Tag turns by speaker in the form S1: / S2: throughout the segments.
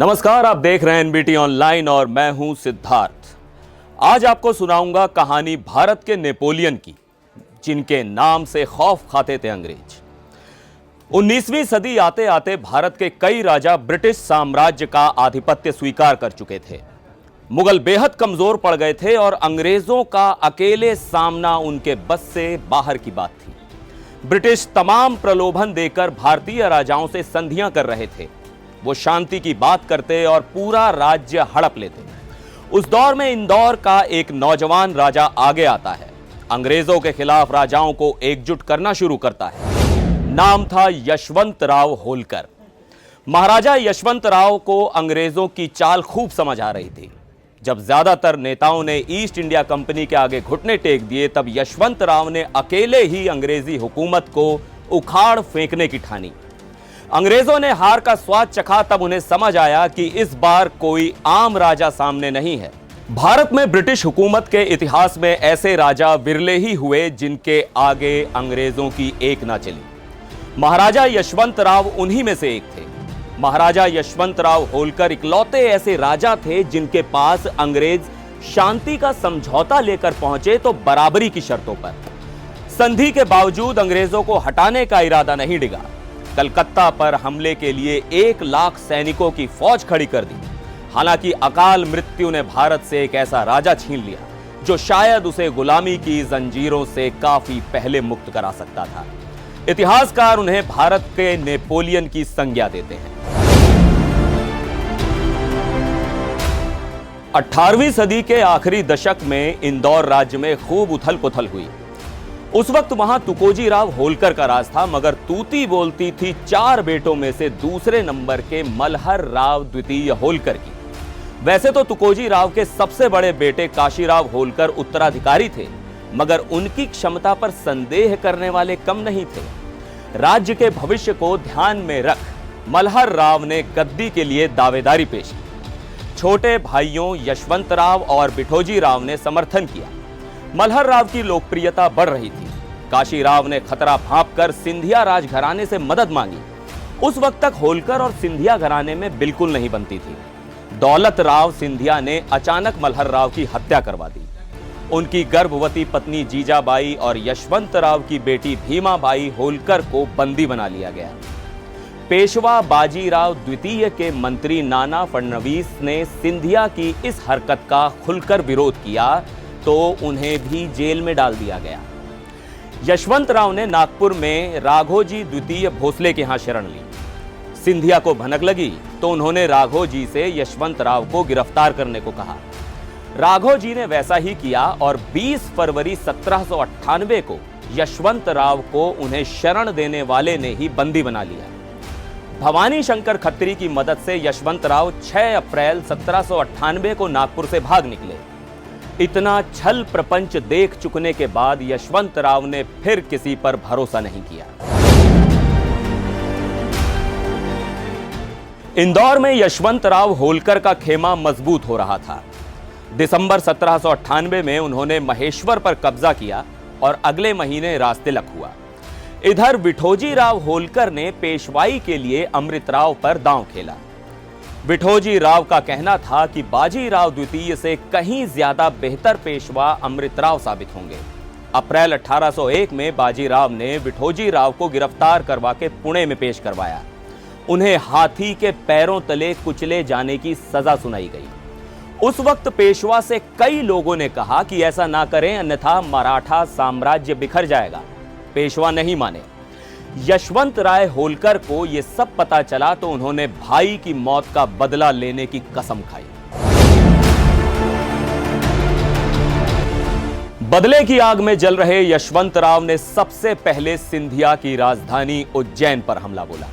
S1: नमस्कार, आप देख रहे हैं एनबीटी ऑनलाइन और मैं हूं सिद्धार्थ। आज आपको सुनाऊंगा कहानी भारत के नेपोलियन की, जिनके नाम से खौफ खाते थे अंग्रेज। 19वीं सदी आते आते भारत के कई राजा ब्रिटिश साम्राज्य का आधिपत्य स्वीकार कर चुके थे। मुगल बेहद कमजोर पड़ गए थे और अंग्रेजों का अकेले सामना उनके बस से बाहर की बात थी। ब्रिटिश तमाम प्रलोभन देकर भारतीय राजाओं से संधियां कर रहे थे। वो शांति की बात करते और पूरा राज्य हड़प लेते। उस दौर में इंदौर का एक नौजवान राजा आगे आता है, अंग्रेजों के खिलाफ राजाओं को एकजुट करना शुरू करता है। नाम था यशवंतराव होलकर। महाराजा यशवंतराव को अंग्रेजों की चाल खूब समझ आ रही थी। जब ज्यादातर नेताओं ने ईस्ट इंडिया कंपनी के आगे घुटने टेक दिए, तब यशवंतराव ने अकेले ही अंग्रेजी हुकूमत को उखाड़ फेंकने की ठानी। अंग्रेजों ने हार का स्वाद चखा, तब उन्हें समझ आया कि इस बार कोई आम राजा सामने नहीं है। भारत में ब्रिटिश हुकूमत के इतिहास में ऐसे राजा विरले ही हुए जिनके आगे अंग्रेजों की एक ना चली। महाराजा यशवंतराव उन्हीं में से एक थे। महाराजा यशवंतराव होलकर इकलौते ऐसे राजा थे जिनके पास अंग्रेज शांति का समझौता लेकर पहुंचे तो बराबरी की शर्तों पर। संधि के बावजूद अंग्रेजों को हटाने का इरादा नहीं डिगा। कलकत्ता पर हमले के लिए 1 लाख सैनिकों की फौज खड़ी कर दी। हालांकि अकाल मृत्यु ने भारत से एक ऐसा राजा छीन लिया जो शायद उसे गुलामी की जंजीरों से काफी पहले मुक्त करा सकता था। इतिहासकार उन्हें भारत के नेपोलियन की संज्ञा देते हैं। 18वीं सदी के आखिरी दशक में इंदौर राज्य में खूब उथल पुथल हुई। उस वक्त वहां तुकोजी राव होलकर का राज था, मगर तूती बोलती थी 4 बेटों में से दूसरे नंबर के मल्हर राव द्वितीय होलकर की। वैसे तो तुकोजी राव के सबसे बड़े बेटे काशीराव होलकर उत्तराधिकारी थे, मगर उनकी क्षमता पर संदेह करने वाले कम नहीं थे। राज्य के भविष्य को ध्यान में रख मल्हर राव ने गद्दी के लिए दावेदारी पेश की। छोटे भाइयों यशवंतराव और बिठोजी राव ने समर्थन किया। मल्हर राव की लोकप्रियता बढ़ रही थी। काशीराव ने खतरा भांपकर सिंधिया राजघराने से मदद मांगी। उस वक्त तक होलकर और सिंधिया घराने में बिल्कुल नहीं बनती थी। दौलत राव सिंधिया ने अचानक मल्हर राव की हत्या करवा दी। उनकी गर्भवती पत्नी जीजाबाई और यशवंतराव की बेटी भीमाबाई होलकर को बंदी बना लिया गया। पेशवा बाजीराव द्वितीय के मंत्री नाना फडणवीस ने सिंधिया की इस हरकत का खुलकर विरोध किया तो उन्हें भी जेल में डाल दिया गया। यशवंतराव ने नागपुर में राघोजी द्वितीय भोसले के यहां शरण ली। सिंधिया को भनक लगी तो उन्होंने राघोजी से यशवंतराव को गिरफ्तार करने को कहा। राघोजी ने वैसा ही किया और 20 फरवरी 1798 को यशवंतराव को उन्हें शरण देने वाले ने ही बंदी बना लिया। भवानी शंकर खत्री की मदद से यशवंतराव 6 अप्रैल 1798 को नागपुर से भाग निकले। इतना छल प्रपंच देख चुकने के बाद यशवंतराव ने फिर किसी पर भरोसा नहीं किया। इंदौर में यशवंतराव होलकर का खेमा मजबूत हो रहा था। दिसंबर 1798 में उन्होंने महेश्वर पर कब्जा किया और अगले महीने राजतिलक हुआ। इधर बिठोजी राव होलकर ने पेशवाई के लिए अमृतराव पर दांव खेला। बिठोजी राव का कहना था कि बाजीराव द्वितीय से कहीं ज्यादा बेहतर पेशवा अमृतराव साबित होंगे। अप्रैल 1801 में बाजीराव ने बिठोजी राव को गिरफ्तार करवा के पुणे में पेश करवाया। उन्हें हाथी के पैरों तले कुचले जाने की सजा सुनाई गई। उस वक्त पेशवा से कई लोगों ने कहा कि ऐसा ना करें, अन्यथा मराठा साम्राज्य बिखर जाएगा। पेशवा नहीं माने। यशवंत राय होलकर को यह सब पता चला तो उन्होंने भाई की मौत का बदला लेने की कसम खाई। बदले की आग में जल रहे यशवंतराव ने सबसे पहले सिंधिया की राजधानी उज्जैन पर हमला बोला।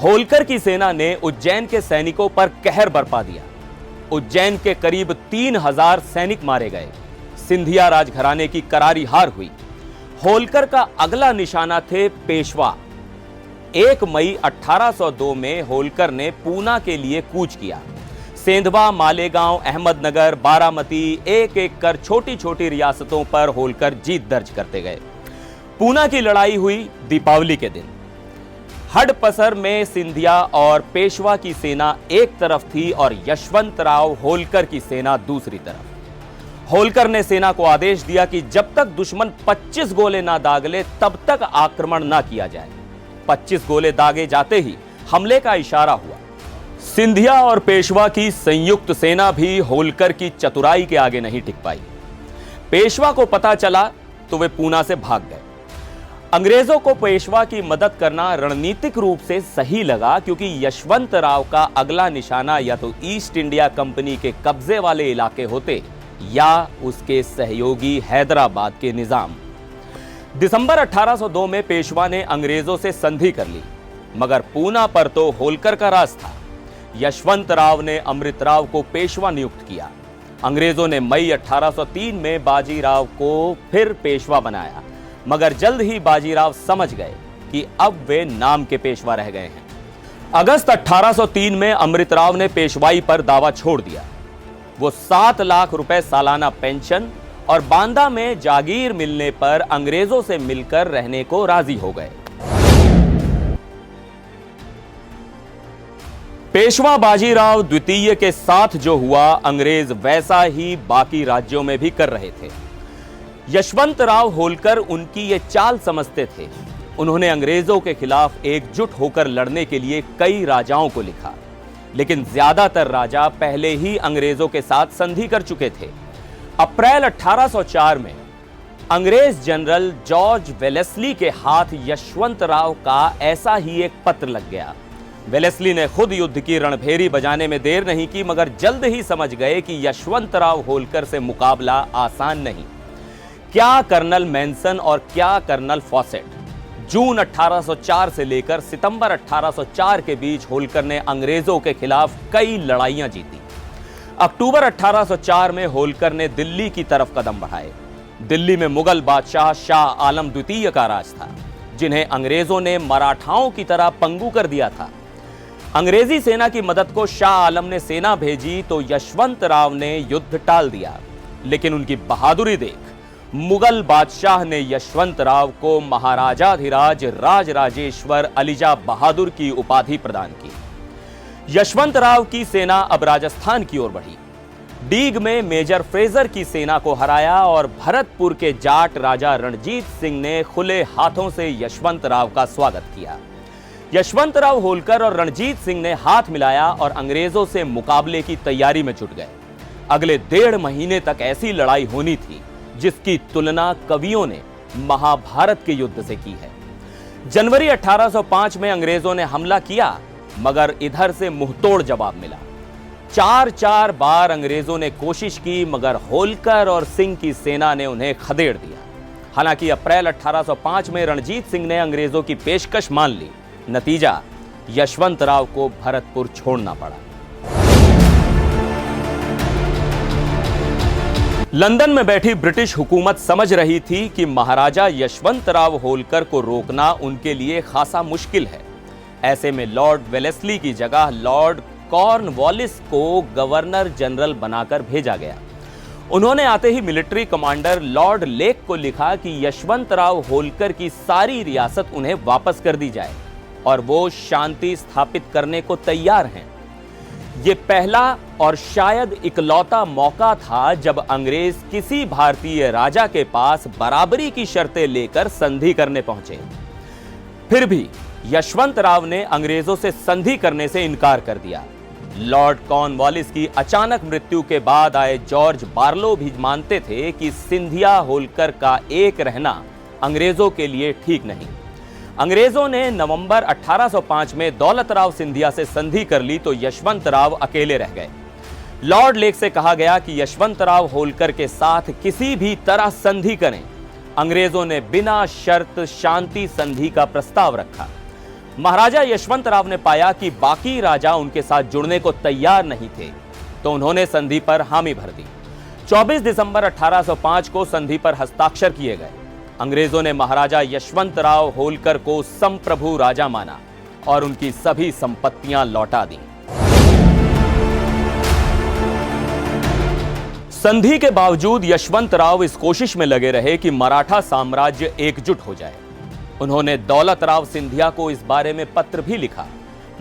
S1: होलकर की सेना ने उज्जैन के सैनिकों पर कहर बरपा दिया। उज्जैन के करीब 3000 सैनिक मारे गए। सिंधिया राजघराने की करारी हार हुई। होलकर का अगला निशाना थे पेशवा। 1 मई 1802 में होलकर ने पूना के लिए कूच किया। सेंधवा, मालेगांव, अहमदनगर, बारामती, एक एक कर छोटी छोटी रियासतों पर होलकर जीत दर्ज करते गए। पूना की लड़ाई हुई दीपावली के दिन। हडपसर में सिंधिया और पेशवा की सेना एक तरफ थी और यशवंतराव होलकर की सेना दूसरी तरफ। होलकर ने सेना को आदेश दिया कि जब तक दुश्मन 25 गोले ना दाग ले तब तक आक्रमण ना किया जाए। 25 गोले दागे जाते ही हमले का इशारा हुआ। सिंधिया और पेशवा की संयुक्त सेना भी होलकर की चतुराई के आगे नहीं टिक पाई। पेशवा को पता चला तो वे पूना से भाग गए। अंग्रेजों को पेशवा की मदद करना रणनीतिक रूप से सही लगा, क्योंकि यशवंतराव का अगला निशाना या तो ईस्ट इंडिया कंपनी के कब्जे वाले इलाके होते या उसके सहयोगी हैदराबाद के निजाम। दिसंबर 1802 में पेशवा ने अंग्रेजों से संधि कर ली, मगर पूना पर तो होलकर का राज था। यशवंतराव ने अमृतराव को पेशवा नियुक्त किया। अंग्रेजों ने मई 1803 में बाजीराव को फिर पेशवा बनाया, मगर जल्द ही बाजीराव समझ गए कि अब वे नाम के पेशवा रह गए हैं। अगस्त 1803 में अमृतराव ने पेशवाई पर दावा छोड़ दिया। वो 7 लाख रुपए सालाना पेंशन और बांदा में जागीर मिलने पर अंग्रेजों से मिलकर रहने को राजी हो गए। पेशवा बाजीराव द्वितीय के साथ जो हुआ, अंग्रेज वैसा ही बाकी राज्यों में भी कर रहे थे। यशवंतराव होलकर उनकी ये चाल समझते थे। उन्होंने अंग्रेजों के खिलाफ एकजुट होकर लड़ने के लिए कई राजाओं को लिखा, लेकिन ज्यादातर राजा पहले ही अंग्रेजों के साथ संधि कर चुके थे। अप्रैल 1804 में अंग्रेज जनरल जॉर्ज वेलेस्ली के हाथ यशवंतराव का ऐसा ही एक पत्र लग गया। वेलेस्ली ने खुद युद्ध की रणभेरी बजाने में देर नहीं की, मगर जल्द ही समझ गए कि यशवंतराव होलकर से मुकाबला आसान नहीं। क्या कर्नल मैनसन और क्या कर्नल फॉसेट। जून 1804 से लेकर सितंबर 1804 के बीच होलकर ने अंग्रेजों के खिलाफ कई लड़ाइयां जीती। अक्टूबर 1804 में होलकर ने दिल्ली की तरफ कदम बढ़ाए। दिल्ली में मुगल बादशाह शाह आलम द्वितीय का राज था, जिन्हें अंग्रेजों ने मराठाओं की तरह पंगु कर दिया था। अंग्रेजी सेना की मदद को शाह आलम ने सेना भेजी तो यशवंतराव ने युद्ध टाल दिया, लेकिन उनकी बहादुरी देख मुगल बादशाह ने यशवंतराव को महाराजाधिराज राजराजेश्वर अलीजा बहादुर की उपाधि प्रदान की। यशवंतराव की सेना अब राजस्थान की ओर बढ़ी। डीग में मेजर फ्रेजर की सेना को हराया और भरतपुर के जाट राजा रणजीत सिंह ने खुले हाथों से यशवंतराव का स्वागत किया। यशवंतराव होलकर और रणजीत सिंह ने हाथ मिलाया और अंग्रेजों से मुकाबले की तैयारी में जुट गए। अगले 1.5 महीने तक ऐसी लड़ाई होनी थी जिसकी तुलना कवियों ने महाभारत के युद्ध से की है। जनवरी 1805 में अंग्रेजों ने हमला किया, मगर इधर से मुंहतोड़ जवाब मिला। 4 बार अंग्रेजों ने कोशिश की, मगर होलकर और सिंह की सेना ने उन्हें खदेड़ दिया। हालांकि अप्रैल 1805 में रणजीत सिंह ने अंग्रेजों की पेशकश मान ली। नतीजा, यशवंतराव को भरतपुर छोड़ना पड़ा। लंदन में बैठी ब्रिटिश हुकूमत समझ रही थी कि महाराजा यशवंतराव होलकर को रोकना उनके लिए खासा मुश्किल है। ऐसे में लॉर्ड वेलेस्ली की जगह लॉर्ड कॉर्नवालिस को गवर्नर जनरल बनाकर भेजा गया। उन्होंने आते ही मिलिट्री कमांडर लॉर्ड लेक को लिखा कि यशवंतराव होलकर की सारी रियासत उन्हें वापस कर दी जाए और वो शांति स्थापित करने को तैयार हैं। ये पहला और शायद इकलौता मौका था जब अंग्रेज किसी भारतीय राजा के पास बराबरी की शर्तें लेकर संधि करने पहुंचे। फिर भी यशवंतराव ने अंग्रेजों से संधि करने से इनकार कर दिया। लॉर्ड कॉर्नवालिस की अचानक मृत्यु के बाद आए जॉर्ज बार्लो भी मानते थे कि सिंधिया होलकर का एक रहना अंग्रेजों के लिए ठीक नहीं। अंग्रेजों ने नवंबर 1805 में दौलतराव सिंधिया से संधि कर ली तो यशवंतराव अकेले रह गए। लॉर्ड लेक से कहा गया कि यशवंतराव होलकर के साथ किसी भी तरह संधि करें। अंग्रेजों ने बिना शर्त शांति संधि का प्रस्ताव रखा। महाराजा यशवंतराव ने पाया कि बाकी राजा उनके साथ जुड़ने को तैयार नहीं थे, तो उन्होंने संधि पर हामी भर दी। 24 दिसंबर 1805 को संधि पर हस्ताक्षर किए गए। अंग्रेजों ने महाराजा यशवंतराव होलकर को संप्रभु राजा माना और उनकी सभी संपत्तियां लौटा दी। संधि के बावजूद यशवंतराव इस कोशिश में लगे रहे कि मराठा साम्राज्य एकजुट हो जाए। उन्होंने दौलत राव सिंधिया को इस बारे में पत्र भी लिखा,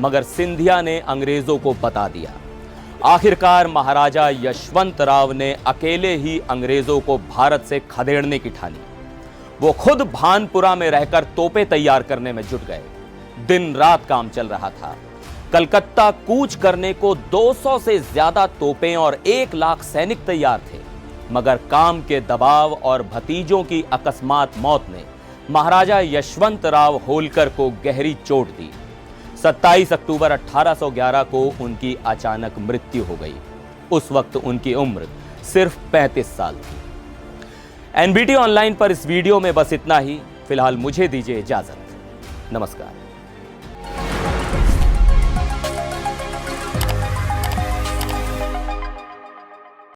S1: मगर सिंधिया ने अंग्रेजों को बता दिया। आखिरकार महाराजा यशवंत राव ने अकेले ही अंग्रेजों को भारत से खदेड़ने की ठानी। वो खुद भानपुरा में रहकर तोपें तैयार करने में जुट गए। दिन रात काम चल रहा था। कलकत्ता कूच करने को 200 से ज्यादा तोपें और 1 लाख सैनिक तैयार थे, मगर काम के दबाव और भतीजों की अकस्मात मौत ने महाराजा यशवंत राव होलकर को गहरी चोट दी। 27 अक्टूबर 1811 को उनकी अचानक मृत्यु हो गई। उस वक्त उनकी उम्र सिर्फ 35 साल थी। एनबीटी ऑनलाइन पर इस वीडियो में बस इतना ही। फिलहाल मुझे दीजिए इजाजत। नमस्कार।